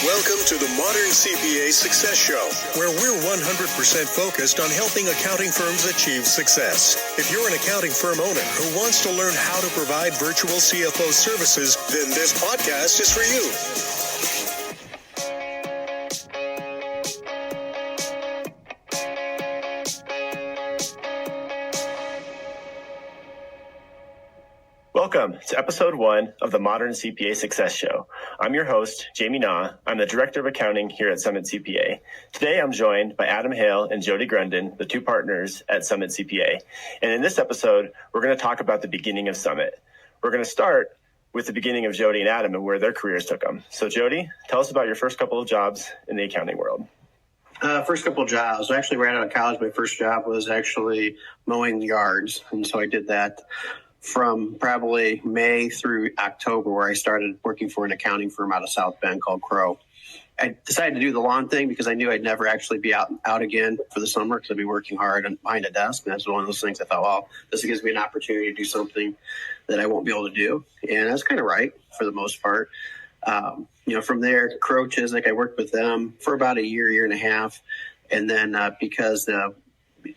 Welcome to the Modern CPA Success Show, where we're 100% focused on helping accounting firms achieve success. If you're an accounting firm owner who wants to learn how to provide virtual CFO services, then this podcast is for you. Welcome to episode 1 of the Modern CPA Success Show. I'm your host, Jamie Na. I'm the Director of Accounting here at Summit CPA. Today, I'm joined by Adam Hale and Jody Grunden, the two partners at Summit CPA. And in this episode, we're going to talk about the beginning of Summit. We're going to start with the beginning of Jody and Adam and where their careers took them. So Jody, tell us about your first couple of jobs in the accounting world. First couple of jobs. Actually, right out of college, my first job was actually mowing yards. And so I did that from probably May through October, where I started working for an accounting firm out of South Bend called Crow. I decided to do the lawn thing because I knew I'd never actually be out again for the summer because I'd be working hard and behind a desk. And that's one of those things I thought, well, this gives me an opportunity to do something that I won't be able to do. And that's kind of right for the most part. From there, Crow Chiswick, I worked with them for about a year and a half. And then because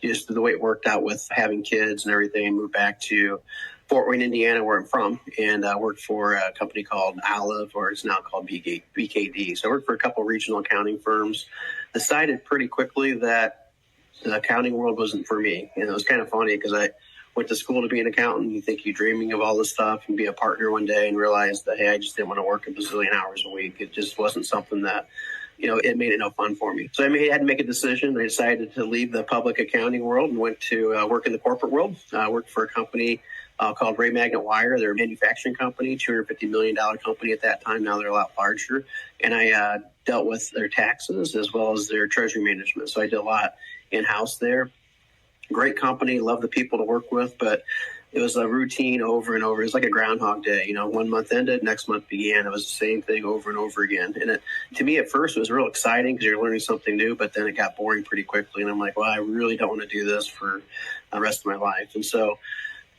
just the way it worked out with having kids and everything, I moved back to Fort Wayne, Indiana, where I'm from, and I worked for a company called Olive, or it's now called BKD. So I worked for a couple regional accounting firms. Decided pretty quickly that the accounting world wasn't for me. And it was kind of funny because I went to school to be an accountant. You think you're dreaming of all this stuff and be a partner one day and realize that, hey, I just didn't want to work a bazillion hours a week. It just wasn't something that, it made it no fun for me. So I had to make a decision. I decided to leave the public accounting world and went to work in the corporate world. I worked for a company called Ray Magnet Wire. They're a manufacturing company, $250 million company at that time. Now they're a lot larger. And I dealt with their taxes as well as their treasury management. So I did a lot in-house there. Great company, love the people to work with, but it was a routine over and over. It was like a Groundhog Day. 1 month ended, next month began. It was the same thing over and over again. And to me, at first, it was real exciting because you're learning something new, but then it got boring pretty quickly. And I'm like, well, I really don't want to do this for the rest of my life.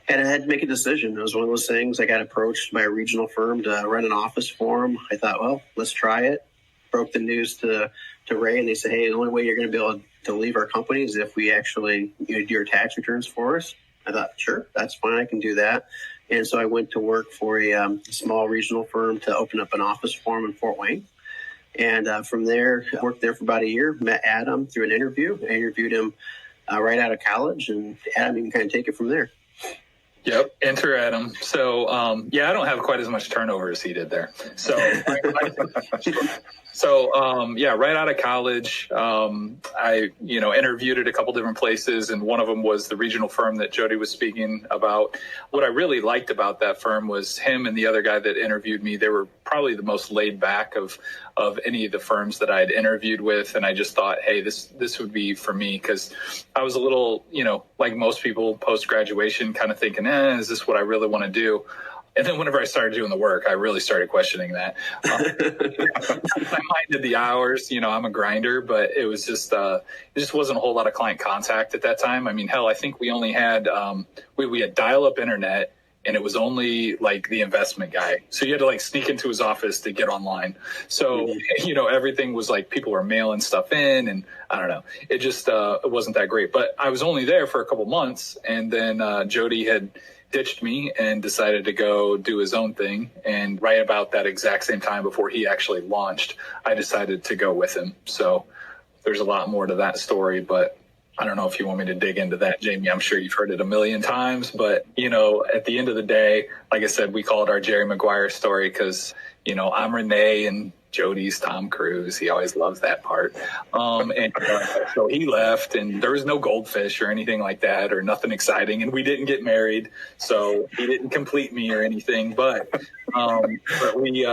And I had to make a decision. It was one of those things. I got approached by a regional firm to run an office for them. I thought, well, let's try it. Broke the news to Ray, and they said, hey, the only way you're going to be able to leave our company is if we actually do your tax returns for us. I thought, sure, that's fine. I can do that. And so I went to work for a small regional firm to open up an office for them in Fort Wayne. And from there, I worked there for about a year, met Adam through an interview. I interviewed him right out of college, and Adam, you can kind of take it from there. Yep, enter Adam. So, I don't have quite as much turnover as he did there. So, right out of college, I, interviewed at a couple different places, and one of them was the regional firm that Jody was speaking about. What I really liked about that firm was him and the other guy that interviewed me. They were probably the most laid back of any of the firms that I had interviewed with. And I just thought, hey, this would be for me, because I was a little, like most people post-graduation kind of thinking, is this what I really want to do? And then whenever I started doing the work, I really started questioning that. I minded the hours, I'm a grinder, but it was just, it just wasn't a whole lot of client contact at that time. I mean, hell, I think we only had, we had dial-up internet, and it was only like the investment guy. So you had to sneak into his office to get online. So, everything was like people were mailing stuff in, and I don't know. It just, it wasn't that great. But I was only there for a couple months, and then Jody had ditched me and decided to go do his own thing. And right about that exact same time before he actually launched, I decided to go with him. So there's a lot more to that story, but I don't know if you want me to dig into that, Jamie. I'm sure you've heard it a million times, but, at the end of the day, like I said, we call it our Jerry Maguire story because, I'm Renee and Jody's Tom Cruise. He always loves that part. So he left, and there was no goldfish or anything like that, or nothing exciting. And we didn't get married, so he didn't complete me or anything. But we,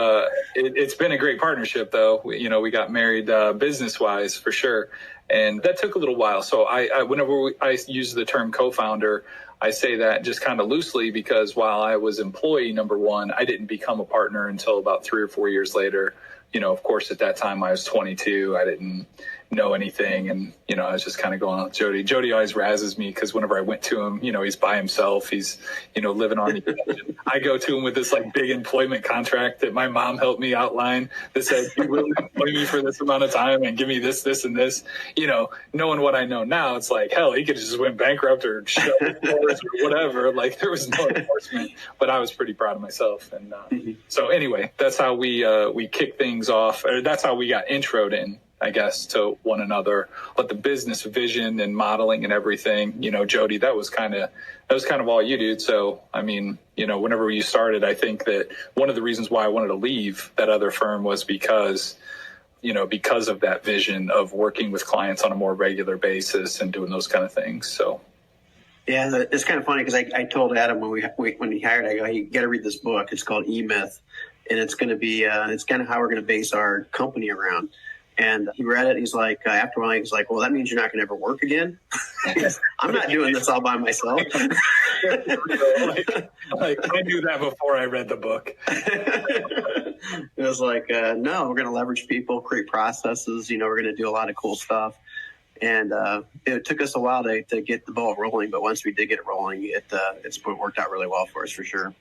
it's been a great partnership, though. We got married business-wise for sure, and that took a little while. So whenever I use the term co-founder, I say that just kind of loosely because while I was employee number one, I didn't become a partner until about 3 or 4 years later. of course, at that time I was 22. I didn't know anything. And, I was just kind of going on with Jody. Jody always razzes me because whenever I went to him, he's by himself. He's, living on the I go to him with this like big employment contract that my mom helped me outline that said, you will employ me for this amount of time and give me this, this, and this. Knowing what I know now, it's like, hell, he could have just went bankrupt or shut his doors or whatever. Like there was no enforcement, but I was pretty proud of myself. And so anyway, that's how we kick things off. Or that's how we got introed in, I guess, to one another. But the business vision and modeling and everything, Jody, that was kind of all you did. So, I mean, whenever you started, I think that one of the reasons why I wanted to leave that other firm was because of that vision of working with clients on a more regular basis and doing those kind of things. So. Yeah, it's kind of funny because I told Adam when he hired, I go, you got to read this book. It's called E-Myth, and it's going to be, it's kind of how we're going to base our company around. And he read it. He's like, after a while, he's like, well, that means you're not going to ever work again. I'm not doing this all by myself. like I knew that before I read the book. It was like, no, we're going to leverage people, create processes. We're going to do a lot of cool stuff. And it took us a while to get the ball rolling. But once we did get it rolling, it's worked out really well for us for sure.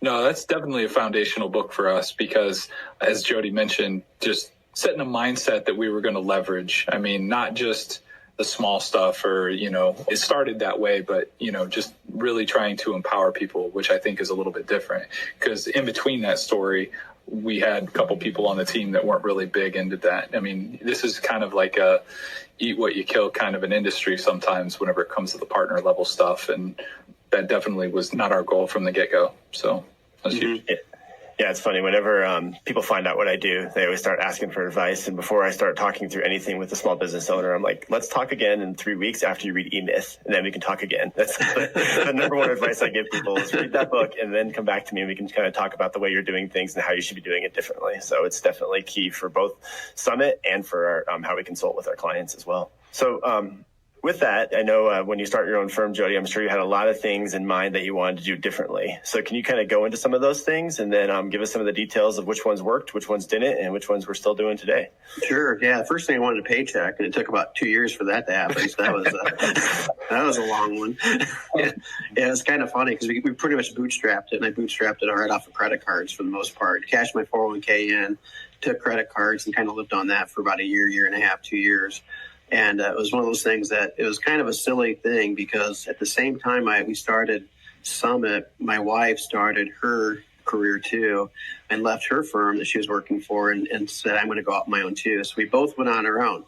No, that's definitely a foundational book for us because, as Jody mentioned, just setting a mindset that we were going to leverage. I mean, not just the small stuff or, it started that way, but, just really trying to empower people, which I think is a little bit different because in between that story, we had a couple people on the team that weren't really big into that. I mean, this is kind of like a eat what you kill kind of an industry sometimes whenever it comes to the partner level stuff. And that definitely was not our goal from the get-go. So that's huge. Yeah, it's funny. Whenever people find out what I do, they always start asking for advice. And before I start talking through anything with a small business owner, I'm like, let's talk again in 3 weeks after you read E-Myth, and then we can talk again. That's the number one advice I give people is read that book and then come back to me and we can kind of talk about the way you're doing things and how you should be doing it differently. So it's definitely key for both Summit and for our, how we consult with our clients as well. So with that, I know when you start your own firm, Jody, I'm sure you had a lot of things in mind that you wanted to do differently. So can you kind of go into some of those things and then give us some of the details of which ones worked, which ones didn't, and which ones we're still doing today? Sure. Yeah. The first thing I wanted a paycheck, and it took about 2 years for that to happen. So that was a long one. Yeah, it was kind of funny because we pretty much bootstrapped it, and I bootstrapped it right off of credit cards for the most part. Cashed my 401k in, took credit cards, and kind of lived on that for about a year and a half, 2 years. And it was one of those things that it was kind of a silly thing because at the same time we started Summit, my wife started her career too and left her firm that she was working for and said, I'm going to go out on my own too. So we both went on our own.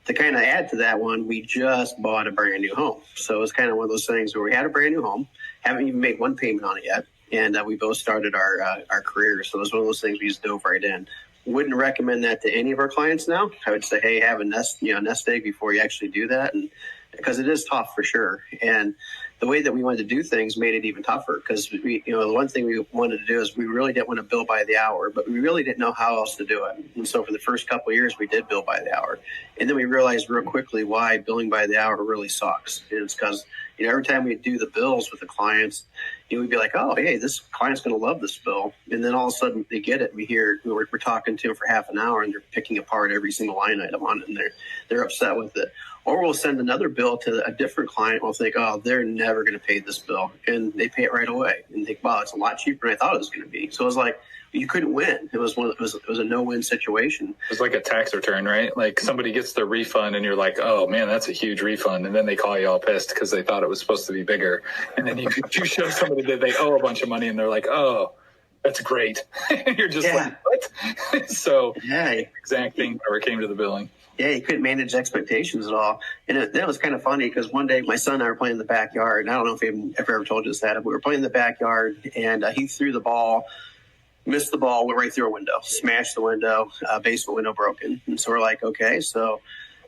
To kind of add to that one, we just bought a brand new home. So it was kind of one of those things where we had a brand new home, haven't even made one payment on it yet. And we both started our careers. So it was one of those things we just dove right in. Wouldn't recommend that to any of our clients now. I would say, hey, have a nest egg before you actually do that, and because it is tough for sure. And the way that we wanted to do things made it even tougher because we, the one thing we wanted to do is we really didn't want to bill by the hour, but we really didn't know how else to do it. And so for the first couple of years, we did bill by the hour, and then we realized real quickly why billing by the hour really sucks. And it's because every time we do the bills with the clients, we'd be like, oh, hey, this client's going to love this bill. And then all of a sudden they get it. We hear we're talking to them for half an hour and they're picking apart every single line item on it and they're upset with it. Or we'll send another bill to a different client. We'll think, oh, they're never going to pay this bill. And they pay it right away. And think, wow, it's a lot cheaper than I thought it was going to be. So it was like, you couldn't win. It was a no-win situation. It's like a tax return, right? Like somebody gets their refund and you're like, oh man, that's a huge refund. And then they call you all pissed because they thought it was supposed to be bigger. And then you show somebody that they owe a bunch of money and they're like, oh, that's great. And you're just like, what? So exact thing whenever it came to the billing. Yeah, you couldn't manage expectations at all. And that was kind of funny because one day my son and I were playing in the backyard. And I don't know if I've ever told you this, Adam, but we were playing in the backyard and he threw the ball, missed the ball, went right through a window, smashed the window, basement window broken. And so we're like, okay, so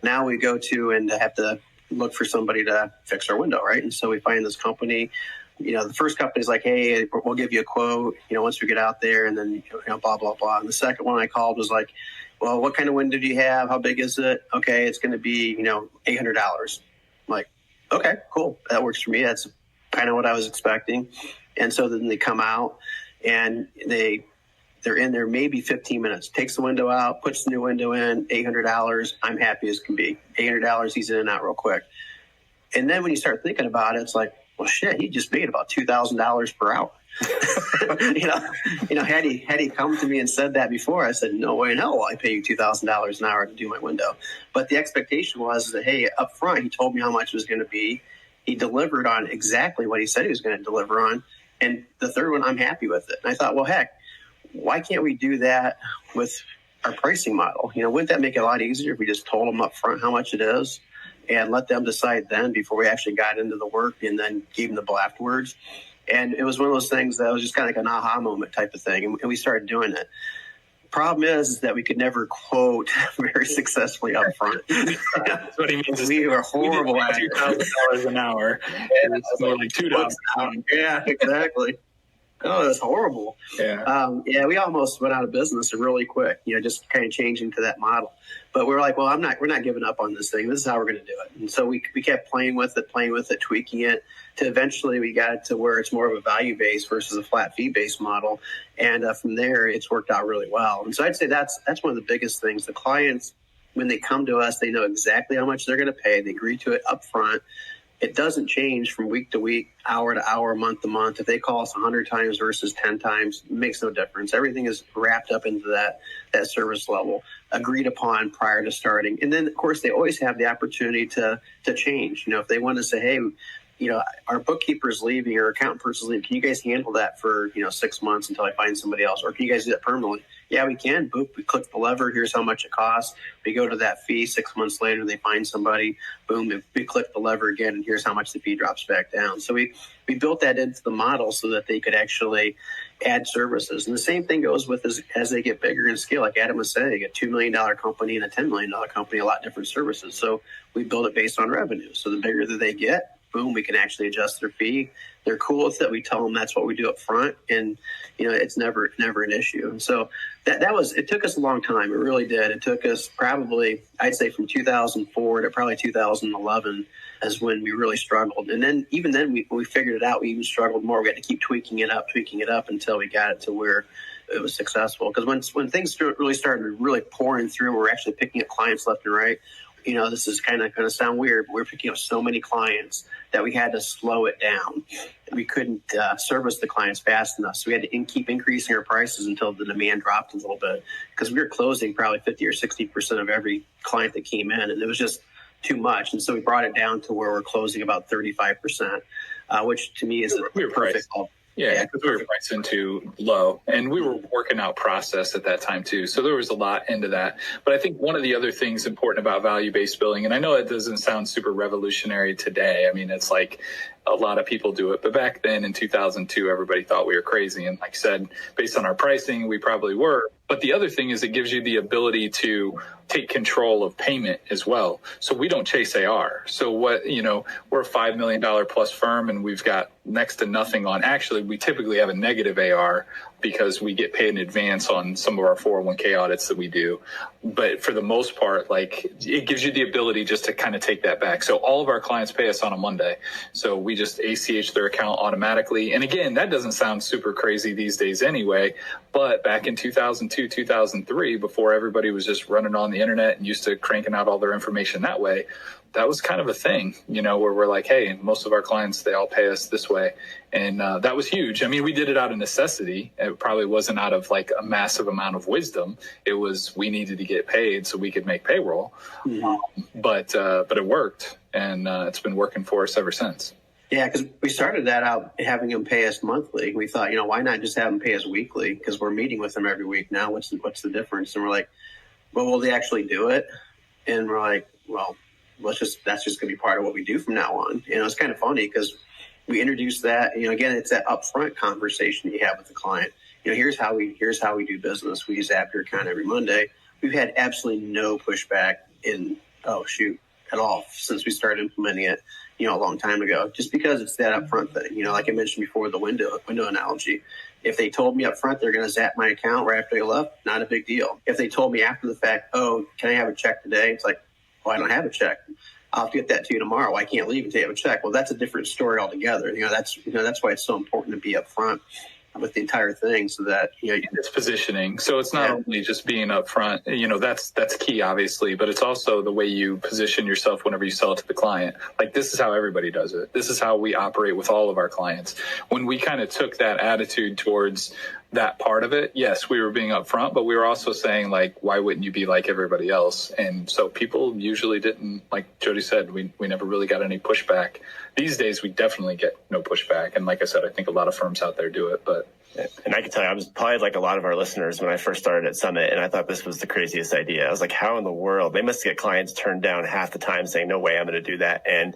now we go to and have to look for somebody to fix our window, right? And so we find this company. The first company's like, hey, we'll give you a quote, once we get out there, and then, blah, blah, blah. And the second one I called was like, well, what kind of window do you have? How big is it? Okay, it's going to be, $800. I'm like, okay, cool. That works for me. That's kind of what I was expecting. And so then they come out and they They're in there maybe 15 minutes, takes the window out, puts the new window in, $800. I'm happy as can be. $800, he's in and out real quick. And then when you start thinking about it, it's like, well, shit, he just made about $2,000 per hour. Had he come to me and said that before, I said, no way in hell will I pay you $2,000 an hour to do my window. But the expectation was that, hey, up front, he told me how much it was going to be. He delivered on exactly what he said he was going to deliver on. And the third one, I'm happy with it. And I thought, well, heck, why can't we do that with our pricing model? Wouldn't that make it a lot easier if we just told them up front how much it is and let them decide then before we actually got into the work and then gave them the bill afterwards? And it was one of those things that was just kind of like an aha moment type of thing. And we started doing it. Problem is that we could never quote very successfully up front. That's what he means. We were horrible at $2,000 an hour. And it's more like $2 an hour. Yeah, exactly. Oh, that's horrible. Yeah. We almost went out of business really quick, just kind of changing to that model. But we were like, well, we're not giving up on this thing. This is how we're going to do it. And so we kept playing with it, tweaking it, to eventually we got it to where it's more of a value-based versus a flat fee-based model. And from there, it's worked out really well. And so I'd say that's one of the biggest things. The clients, when they come to us, they know exactly how much they're going to pay. They agree to it up front. It doesn't change from week to week, hour to hour, month to month. If they call us 100 times versus 10 times, it makes no difference. Everything is wrapped up into that service level, agreed upon prior to starting. And then, of course, they always have the opportunity to change. If they want to say, hey, our bookkeeper's leaving or accountant person's leaving, can you guys handle that for, 6 months until I find somebody else? Or can you guys do that permanently? Yeah, we can. Boop, we click the lever. Here's how much it costs. We go to that fee. 6 months later, they find somebody. Boom, we click the lever again, and here's how much the fee drops back down. So we built that into the model so that they could actually add services. And the same thing goes with as they get bigger in scale. Like Adam was saying, a $2 million company and a $10 million company, a lot different services. So we build it based on revenue. So the bigger that they get, boom, we can actually adjust their fee. They're cool with it. We tell them that's what we do up front, and it's never an issue. And so it took us a long time. It really did. It took us probably, I'd say, from 2004 to probably 2011 is when we really struggled. And then even then, when we figured it out, we even struggled more. We had to keep tweaking it up until we got it to where it was successful. Because when things really started really pouring through, we're actually picking up clients left and right. This is kind of going to sound weird, but we're picking up so many clients that we had to slow it down. We couldn't service the clients fast enough. So we had to keep increasing our prices until the demand dropped a little bit, because we were closing probably 50 or 60% of every client that came in. And it was just too much. And so we brought it down to where we're closing about 35%, which to me is a perfect level. Yeah, because we were pricing too low, and we were working out process at that time too. So there was a lot into that. But I think one of the other things important about value-based billing, and I know it doesn't sound super revolutionary today. I mean, it's like a lot of people do it. But back then in 2002, everybody thought we were crazy. And like I said, based on our pricing, we probably were. But the other thing is it gives you the ability to take control of payment as well. So we don't chase AR. So we're a $5 million plus firm, and we've got next to nothing on. Actually, we typically have a negative AR because we get paid in advance on some of our 401k audits that we do. But for the most part, it gives you the ability just to kind of take that back. So all of our clients pay us on a Monday. So we just ACH their account automatically. And again, that doesn't sound super crazy these days anyway. But back in 2002, 2003, before everybody was just running on the internet and used to cranking out all their information that way, that was kind of a thing, where we're like, hey, most of our clients, they all pay us this way. And that was huge. I mean, we did it out of necessity. It probably wasn't out of a massive amount of wisdom. It was, we needed to get paid so we could make payroll. Mm-hmm. But it worked, and it's been working for us ever since. Yeah, because we started that out having them pay us monthly. We thought, why not just have them pay us weekly? Because we're meeting with them every week now. What's the difference? And we're like, well, will they actually do it? And we're like, well, that's just going to be part of what we do from now on. It's kind of funny because we introduced that. Again, it's that upfront conversation you have with the client. Here's how we do business. We use App Your Account every Monday. We've had absolutely no pushback at all since we started implementing it. A long time ago, just because it's that upfront thing. Like I mentioned before, the window analogy. If they told me up front they're going to zap my account right after they left, not a big deal. If they told me after the fact, oh, can I have a check today? It's like, well, I don't have a check. I'll have to get that to you tomorrow. I can't leave until you have a check. Well, that's a different story altogether. That's why it's so important to be upfront. with the entire thing, so that it's positioning. So it's not only just being upfront. That's key, obviously, but it's also the way you position yourself whenever you sell it to the client. Like, this is how everybody does it. This is how we operate with all of our clients. When we kind of took that attitude towards that part of it, yes, we were being upfront, but we were also saying, like, why wouldn't you be like everybody else? And so people usually didn't, like Jody said, we never really got any pushback. These days, we definitely get no pushback. And like I said, I think a lot of firms out there do it, but. And I can tell you, I was probably like a lot of our listeners when I first started at Summit, and I thought this was the craziest idea. I was like, how in the world? They must get clients turned down half the time saying, no way, I'm going to do that. And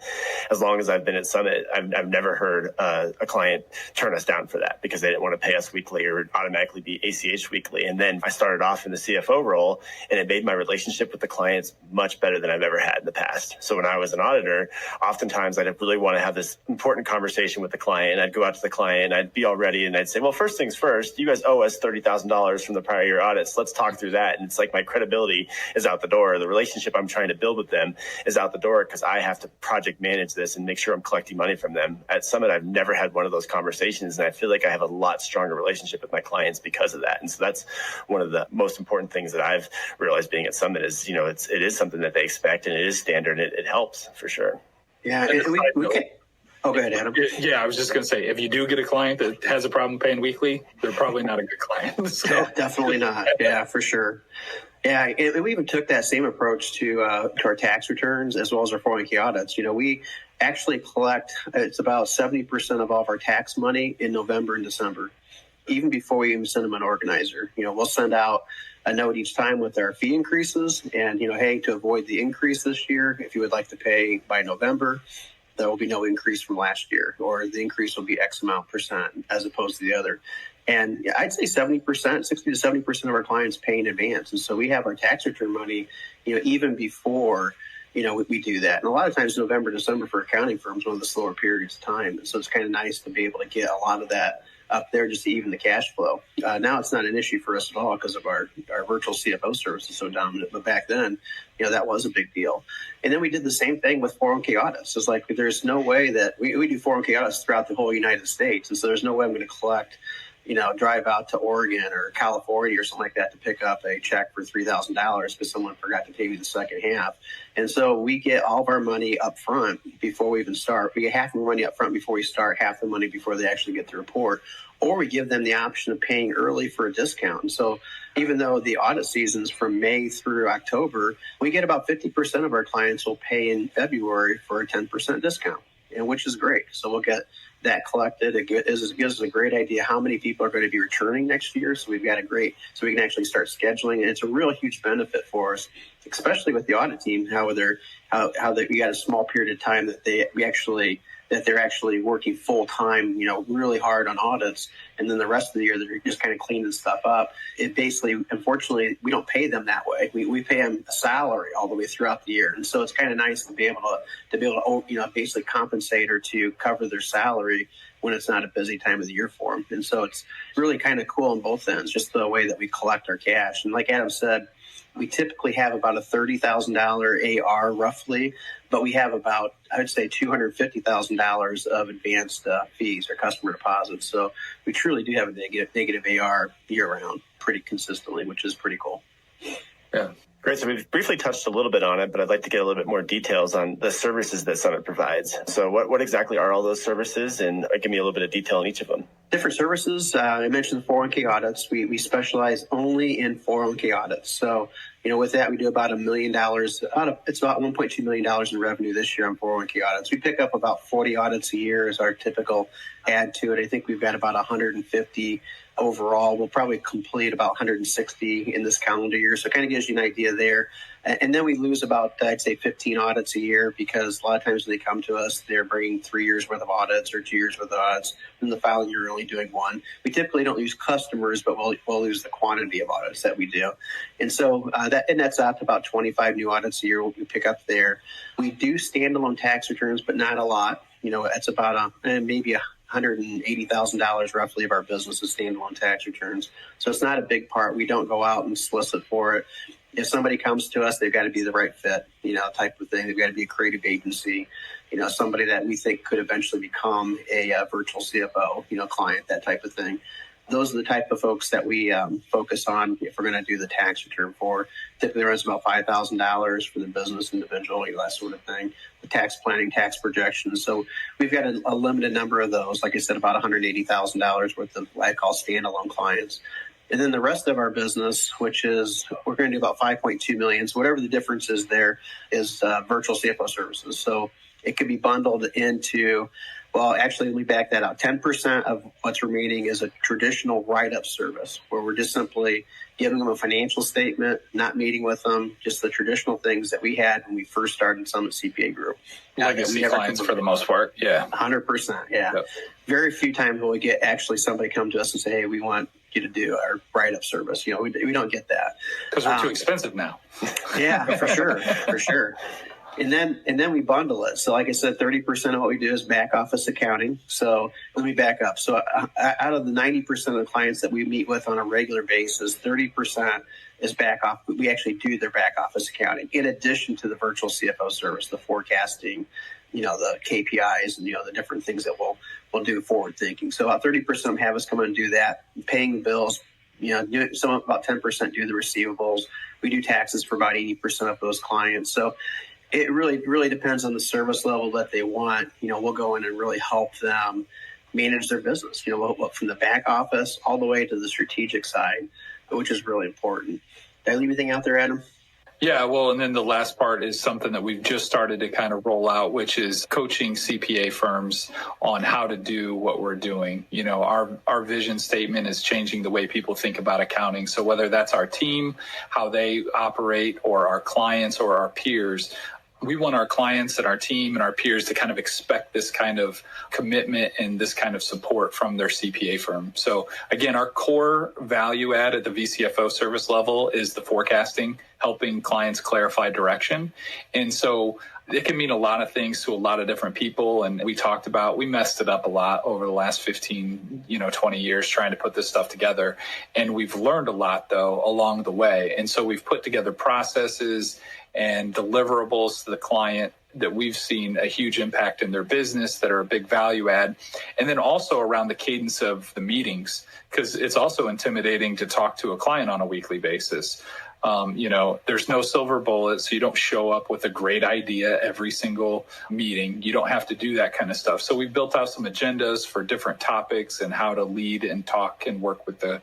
as long as I've been at Summit, I've never heard a client turn us down for that because they didn't want to pay us weekly or automatically be ACH weekly. And then I started off in the CFO role, and it made my relationship with the clients much better than I've ever had in the past. So when I was an auditor, oftentimes I'd really want to have this important conversation with the client. I'd go out to the client, I'd be all ready, and I'd say, well, first things first, you guys owe us $30,000 from the prior year audits. Let's talk through that. And it's like my credibility is out the door. The relationship I'm trying to build with them is out the door because I have to project manage this and make sure I'm collecting money from them. At Summit, I've never had one of those conversations, and I feel like I have a lot stronger relationship with my clients because of that. And so that's one of the most important things that I've realized being at Summit is, it is something that they expect, and it is standard. It helps for sure. Yeah, we can. Oh, go ahead, Adam. Yeah, I was just going to say, if you do get a client that has a problem paying weekly, they're probably not a good client. So. Yeah, definitely not. Yeah, for sure. Yeah, and we even took that same approach to our tax returns as well as our 401k audits. We actually collect, it's about 70% of all of our tax money in November and December, even before we even send them an organizer. We'll send out a note each time with our fee increases and, hey, to avoid the increase this year, if you would like to pay by November, there will be no increase from last year, or the increase will be X amount percent as opposed to the other. And I'd say 70%, 60 to 70% of our clients pay in advance. And so we have our tax return money, even before, we do that. And a lot of times November, December for accounting firms, one of the slower periods of time. And so it's kind of nice to be able to get a lot of that up there just to even the cash flow. Now it's not an issue for us at all because of our virtual CFO service is so dominant. But back then, that was a big deal. And then we did the same thing with 401k audits. It's like there's no way that we do 401k audits throughout the whole United States. And so there's no way I'm going to collect, drive out to Oregon or California or something like that to pick up a check for $3,000 because someone forgot to pay me the second half. And so we get all of our money up front before we even start. We get half of the money up front before we start, half the money before they actually get the report. Or we give them the option of paying early for a discount. And so even though the audit season's from May through October, we get about 50% of our clients will pay in February for a 10% discount, and which is great. So we'll get that collected. It gives us a great idea how many people are going to be returning next year. So we've got so we can actually start scheduling. And it's a real huge benefit for us, especially with the audit team, how we got a small period of time that they're actually working full time, really hard on audits. And then the rest of the year, they're just kind of cleaning stuff up. It basically, unfortunately, we don't pay them that way. We pay them a salary all the way throughout the year. And so it's kind of nice to be able to basically compensate or to cover their salary when it's not a busy time of the year for them. And so it's really kind of cool on both ends, just the way that we collect our cash. And like Adam said, we typically have about a $30,000 AR roughly, but we have about, I would say, $250,000 of advanced fees or customer deposits. So we truly do have a negative AR year round pretty consistently, which is pretty cool. Yeah. Great. So we've briefly touched a little bit on it, but I'd like to get a little bit more details on the services that Summit provides. So what exactly are all those services, and give me a little bit of detail on each of them? Different services. I mentioned the 401k audits. We specialize only in 401k audits. So, with that, we do about $1 million. It's about $1.2 million in revenue this year on 401k audits. We pick up about 40 audits a year as our typical add to it. I think we've got about 150 overall. We'll probably complete about 160 in this calendar year. So it kind of gives you an idea there. And then we lose about, I'd say, 15 audits a year because a lot of times when they come to us, they're bringing 3 years worth of audits or 2 years worth of audits. In the following year, we're only doing one. We typically don't lose customers, but we'll lose the quantity of audits that we do. And so that's out to about 25 new audits a year we pick up there. We do standalone tax returns, but not a lot. It's about maybe $180,000 roughly of our business is standalone tax returns. So it's not a big part. We don't go out and solicit for it. If somebody comes to us, they've got to be the right fit, type of thing. They've got to be a creative agency, somebody that we think could eventually become a virtual CFO, client, that type of thing. those are the type of folks that we focus on if we're going to do the tax return for. Typically runs about $5,000 for the business, individual, that sort of thing. The tax planning, tax projections. So we've got a limited number of those. Like I said, about $180,000 worth of what I call standalone clients. And then the rest of our business, which is we're going to do about 5.2 million. So whatever the difference is there is virtual CFO services. So it could be bundled into, well, actually, let me back that out. 10% of what's remaining is a traditional write-up service where we're just simply giving them a financial statement, not meeting with them, just the traditional things that we had when we first started Summit CPA Group. Legacy clients for the most part. Yeah. 100%. Yeah. Yep. Very few times will we get actually somebody come to us and say, hey, we want you to do our write-up service. We don't get that. Because we're too expensive now. Yeah, for sure. For sure. And then we bundle it. So like I said, 30% of what we do is back office accounting. So let me back up. So out of the 90% of the clients that we meet with on a regular basis, 30% is back off. We actually do their back office accounting in addition to the virtual CFO service, the forecasting, the KPIs and, the different things that we'll do forward thinking. So about 30% have us come in and do that, paying the bills. About 10% do the receivables. We do taxes for about 80% of those clients. So it really depends on the service level that they want. We'll go in and really help them manage their business, from the back office all the way to the strategic side, which is really important. Did I leave anything out there, Adam? Yeah, well, and then the last part is something that we've just started to kind of roll out, which is coaching CPA firms on how to do what we're doing. Our vision statement is changing the way people think about accounting. So whether that's our team, how they operate, or our clients or our peers, we want our clients and our team and our peers to kind of expect this kind of commitment and this kind of support from their CPA firm. So again, our core value add at the VCFO service level is the forecasting, helping clients clarify direction. And so it can mean a lot of things to a lot of different people. And we messed it up a lot over the last 15, 20 years trying to put this stuff together. And we've learned a lot, though, along the way. And so we've put together processes and deliverables to the client that we've seen a huge impact in their business that are a big value add. And then also around the cadence of the meetings, because it's also intimidating to talk to a client on a weekly basis. There's no silver bullet, so you don't show up with a great idea every single meeting. You don't have to do that kind of stuff. So we built out some agendas for different topics and how to lead and talk and work with the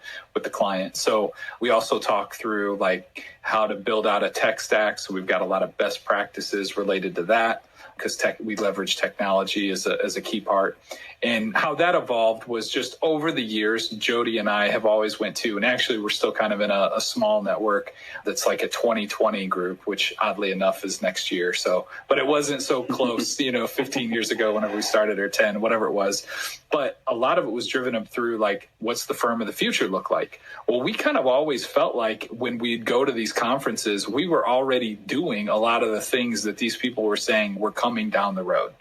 client. So we also talk through like how to build out a tech stack. So we've got a lot of best practices related to that, because we leverage technology as a key part. And how that evolved was just over the years, Jody and I have always went to, and actually we're still kind of in a small network that's like a 2020 group, which oddly enough is next year. So, but it wasn't so close, 15 years ago whenever we started, or 10, whatever it was. But a lot of it was driven up through like, what's the firm of the future look like? Well, we kind of always felt like when we'd go to these conferences, we were already doing a lot of the things that these people were saying were coming down the road.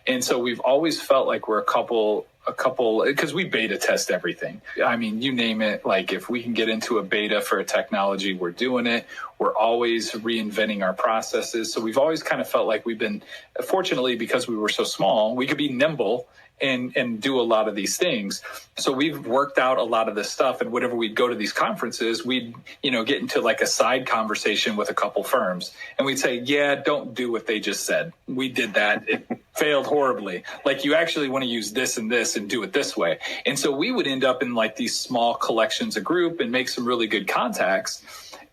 And so we've always felt like we're a couple, because we beta test everything. I mean, you name it. Like if we can get into a beta for a technology, we're doing it. We're always reinventing our processes. So we've always kind of felt like we've been, fortunately, because we were so small, we could be nimble and do a lot of these things. So we've worked out a lot of this stuff. And whenever we'd go to these conferences, we'd, get into like a side conversation with a couple firms. And we'd say, yeah, don't do what they just said. We did that. It failed horribly. Like you actually want to use this and this and do it this way. And so we would end up in like these small collections of group and make some really good contacts.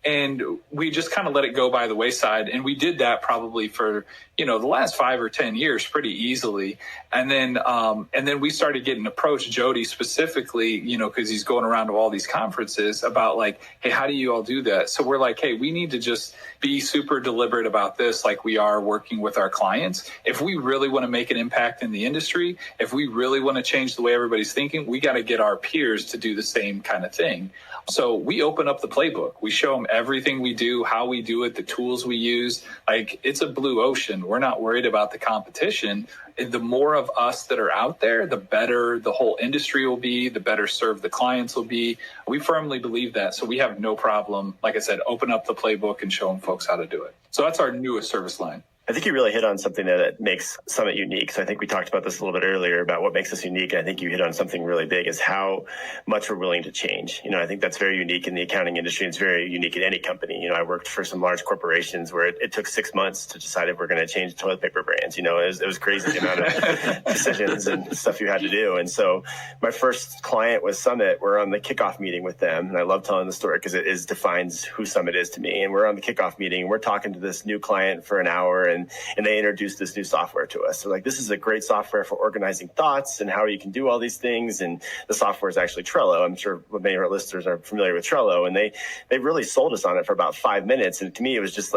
And we just kind of let it go by the wayside. And we did that probably for, the last 5 or 10 years pretty easily. And then we started getting approached, Jody specifically, because he's going around to all these conferences about like, hey, how do you all do that? So we're like, hey, we need to just be super deliberate about this, like we are working with our clients. If we really want to make an impact in the industry, if we really want to change the way everybody's thinking, we got to get our peers to do the same kind of thing. So we open up the playbook. We show them everything we do, how we do it, the tools we use. Like it's a blue ocean. We're not worried about the competition. The more of us that are out there, the better the whole industry will be, the better served the clients will be. We firmly believe that. So we have no problem, like I said, open up the playbook and show them folks how to do it. So that's our newest service line. I think you really hit on something that makes Summit unique. So I think we talked about this a little bit earlier about what makes us unique. And I think you hit on something really big is how much we're willing to change. I think that's very unique in the accounting industry. It's very unique in any company. I worked for some large corporations where it took 6 months to decide if we're going to change toilet paper brands. It was crazy the amount of decisions and stuff you had to do. And so my first client was Summit. We're on the kickoff meeting with them. And I love telling the story because it defines who Summit is to me. And we're on the kickoff meeting and we're talking to this new client for an hour and they introduced this new software to us. So this is a great software for organizing thoughts and how you can do all these things. And the software is actually Trello. I'm sure many of our listeners are familiar with Trello, and they really sold us on it for about 5 minutes. And to me, it was just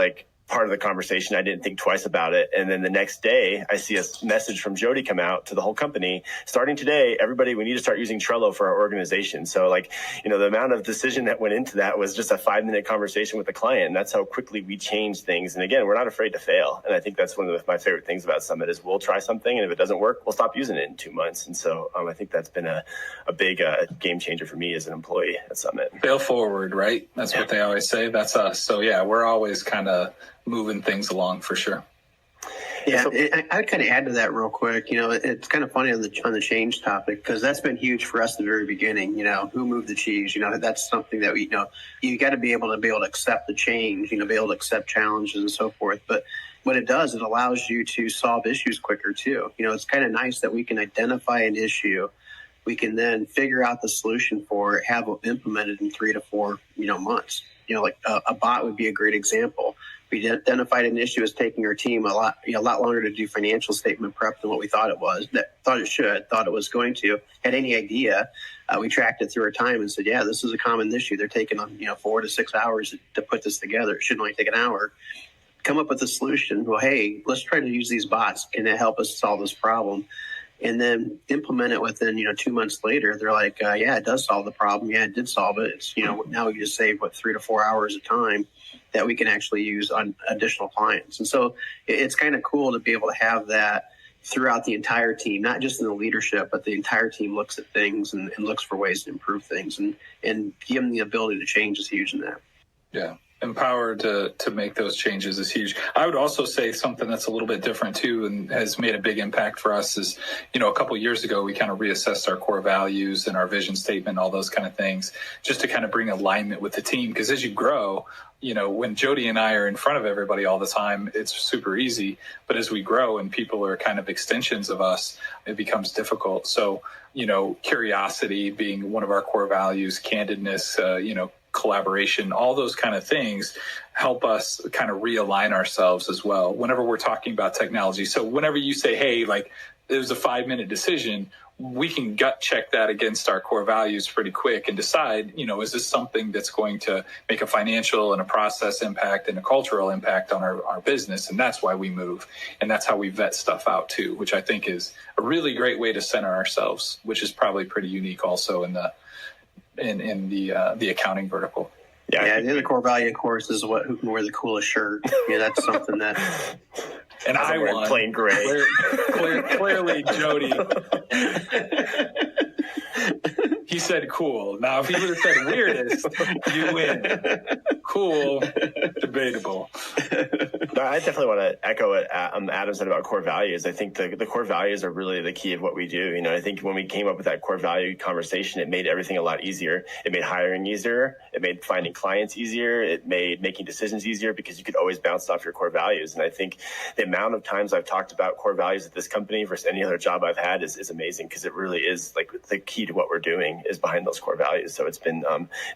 part of the conversation. I didn't think twice about it. And then the next day I see a message from Jody come out to the whole company. Starting today, everybody, we need to start using Trello for our organization. So the amount of decision that went into that was just a 5-minute conversation with the client. And that's how quickly we change things. And again, we're not afraid to fail. And I think that's one of my favorite things about Summit is we'll try something. And if it doesn't work, we'll stop using it in 2 months. And so I think that's been a big game changer for me as an employee at Summit. Fail forward, right? That's what they always say. That's us. So yeah, we're always kind of moving things along for sure. Yeah, I'd kind of add to that real quick. It's kind of funny on the change topic because that's been huge for us at the very beginning. Who moved the cheese? That's something that you got to be able to accept the change. Be able to accept challenges and so forth. But what it does, it allows you to solve issues quicker too. It's kind of nice that we can identify an issue. We can then figure out the solution for it, have it implemented in 3 to 4 months. A bot would be a great example. We identified an issue as taking our team a lot longer to do financial statement prep than what we thought it was going to. Had any idea? We tracked it through our time and said, yeah, this is a common issue. They're taking 4 to 6 hours to put this together. It should only take an hour. Come up with a solution. Well, hey, let's try to use these bots. Can it help us solve this problem? And then implement it within 2 months later. They're like, yeah, it does solve the problem. Yeah, it did solve it. It's now we just save 3 to 4 hours of time that we can actually use on additional clients. And so it's kind of cool to be able to have that throughout the entire team, not just in the leadership, but the entire team looks at things and looks for ways to improve things, and give them the ability to change is huge in that. Yeah. Empowered to make those changes is huge. I would also say something that's a little bit different too and has made a big impact for us is, a couple of years ago, we kind of reassessed our core values and our vision statement, all those kind of things, just to kind of bring alignment with the team. Because as you grow, when Jody and I are in front of everybody all the time, it's super easy. But as we grow and people are kind of extensions of us, it becomes difficult. So, curiosity being one of our core values, candidness, collaboration, all those kind of things help us kind of realign ourselves as well whenever we're talking about technology. So whenever you say, hey, it was a 5-minute decision, we can gut check that against our core values pretty quick and decide, is this something that's going to make a financial and a process impact and a cultural impact on our business? And that's why we move. And that's how we vet stuff out too, which I think is a really great way to center ourselves, which is probably pretty unique also in the accounting vertical. Yeah, the other core value, of course, is who can wear the coolest shirt. That's something that. And I won. Plain gray. Clearly, Jody. He said cool. Now, if he would have said weirdest, you win. Cool, debatable. I definitely want to echo what Adam said about core values. I think the core values are really the key of what we do. I think when we came up with that core value conversation, it made everything a lot easier. It made hiring easier. It made finding clients easier. It made making decisions easier because you could always bounce off your core values. And I think the amount of times I've talked about core values at this company versus any other job I've had is amazing because it really is the key to what we're doing is behind those core values. So it's been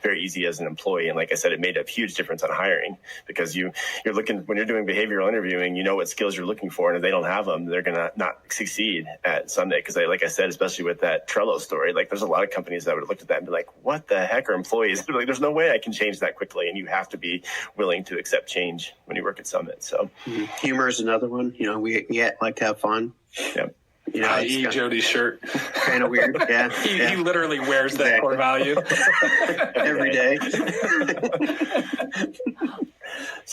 very easy as an employee. And like I said, it made a huge difference on hiring because you're looking, when you're doing behavioral interviewing, what skills you're looking for. And if they don't have them, they're going to not succeed at Summit. Because like I said, especially with that Trello story, there's a lot of companies that would have looked at that and be like, what the heck are employees? They're like, there's no way I can change that quickly. And you have to be willing to accept change when you work at Summit. So humor is another one. We like to have fun. Yeah. I.e. Jody's shirt. Kind of weird, yeah. He literally wears that core value every day.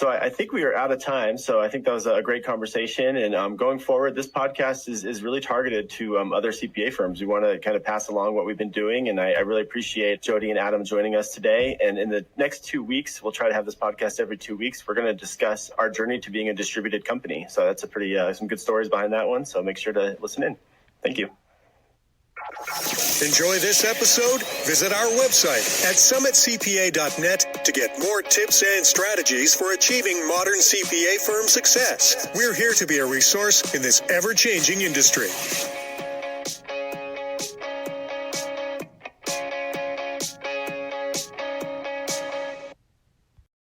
So I think we are out of time. So I think that was a great conversation. And going forward, this podcast is really targeted to other CPA firms. We want to kind of pass along what we've been doing. And I really appreciate Jody and Adam joining us today. And in the next 2 weeks, we'll try to have this podcast every 2 weeks. We're going to discuss our journey to being a distributed company. So that's a pretty some good stories behind that one. So make sure to listen in. Thank you. Enjoy this episode? Visit our website at summitcpa.net to get more tips and strategies for achieving modern CPA firm success. We're here to be a resource in this ever-changing industry.